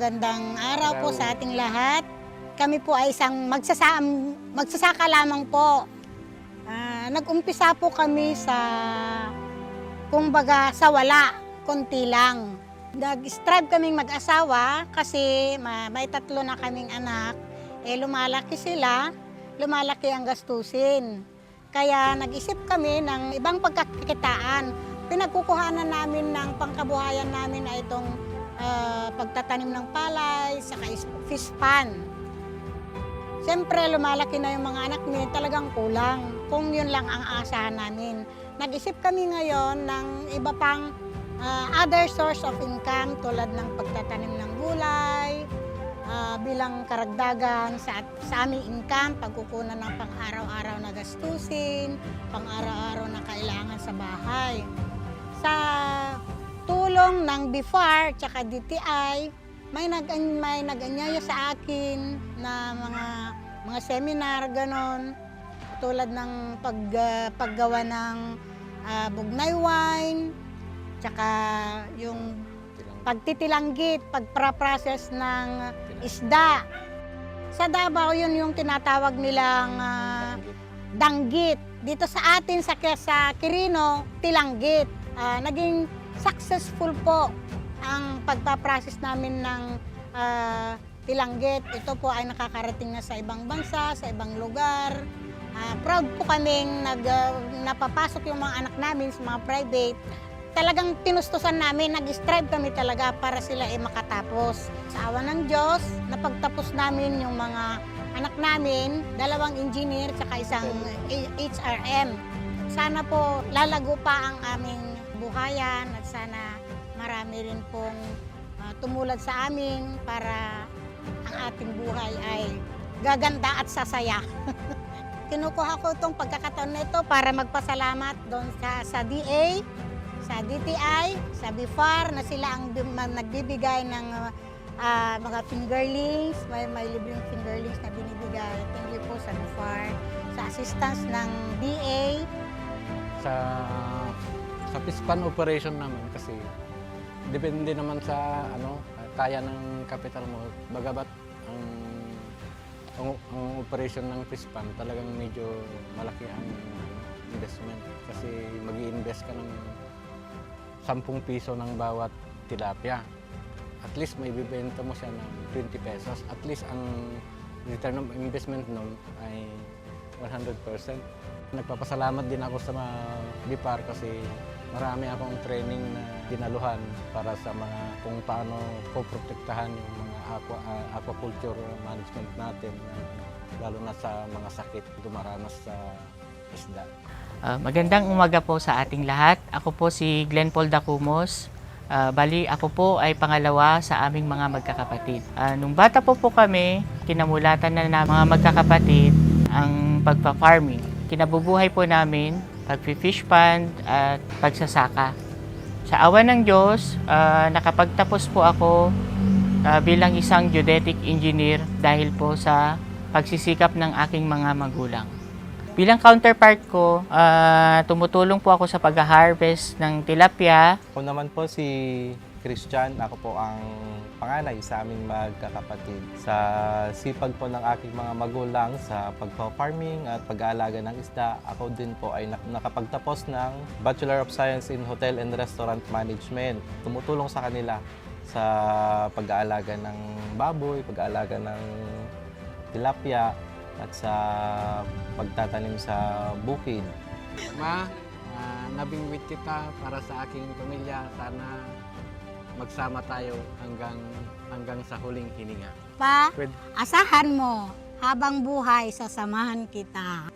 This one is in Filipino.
magandang araw po sa ating lahat. Kami po ay isang magsasaka lamang po. Nag-umpisa po kami sa, kumbaga, sa wala, konti lang. Nag-strive kaming mag-asawa kasi may 3 na kaming anak. Lumalaki sila, lumalaki ang gastusin. Kaya nag-isip kami ng ibang pagkakitaan. Pinagkukuhanan namin ng pangkabuhayan namin na itong pagtatanim ng palay, saka fish pan. Siyempre, lumalaki na yung mga anak namin, talagang kulang. Kung yun lang ang aasahan namin. Nag-isip kami ngayon ng iba pang other source of income tulad ng pagtatanim ng gulay, bilang karagdagan sa aming income, pagkukunan ng pang-araw-araw na gastusin, pang-araw-araw na kailangan sa bahay. Sa tulong ng BIFAR at DTI, may nag-anyaya sa akin na mga seminar, ganon, tulad ng paggawa ng bugnay wine, tsaka yung pagtitilanggit, pagpraprocess ng isda. Sa Davao, yun yung tinatawag nilang danggit. Dito sa atin, sa Quirino, tilanggit. Naging successful po ang pagpaprocess namin ng tilanggit. Ito po ay nakakarating na sa ibang bansa, sa ibang lugar. Proud po kaming napapasok yung mga anak namin sa mga private. Talagang tinustusan namin, nag-strive kami talaga para sila ay makatapos. Sa awa ng Diyos, napagtapos namin yung mga anak namin, 2 engineer at isang HRM. Sana po lalago pa ang aming buhayan at sana marami rin pong tumulad sa amin para ang ating buhay ay gaganda at sasaya. Kinukuha ko itong pagkakataon na ito para magpasalamat doon sa DA, sa DTI, sa BIFAR na sila ang nagbibigay ng mga fingerlings, may libreng fingerlings na binibigay. Thank you po sa BIFAR, sa assistance ng DA. Sa fish pan operation naman kasi depende naman sa kaya ng capital mo. Bagabat ang operation ng fish pan talagang medyo malaki ang investment kasi mag-i-invest ka ng 10 piso ng bawat tilapia. At least may bibenta mo siya ng 20 pesos. At least ang return of investment nun ay 100%. Nagpapasalamat din ako sa mga BIFAR kasi marami akong training na dinaluhan para sa mga kung paano poprotektahan yung mga aquaculture management natin, lalo na sa mga sakit dumaranas sa isda. Magandang umaga po sa ating lahat. Ako po si Glenn Paul Dacumos. Bali, ako po ay pangalawa sa aming mga magkakapatid. Nung bata po kami, kinamulatan na mga magkakapatid ang pagpa-farming. Kinabubuhay po namin, pag-fish pond at pagsasaka. Sa awa ng Diyos, nakapagtapos po ako bilang isang geodetic engineer dahil po sa pagsisikap ng aking mga magulang. Bilang counterpart ko, tumutulong po ako sa pag-harvest ng tilapia. Ako naman po si Christian. Ako po ang panganay sa aming magkakapatid. Sa sipag po ng aking mga magulang sa pagpa-farming at pag-aalaga ng isda, ako din po ay nakapagtapos ng Bachelor of Science in Hotel and Restaurant Management. Tumutulong sa kanila sa pag-aalaga ng baboy, pag-aalaga ng tilapia, at sa pagtatanim sa bukid. Ma, nabingwit kita para sa aking pamilya. Sana magsama tayo hanggang sa huling hininga. Pa, asahan mo, habang buhay, sasamahan kita.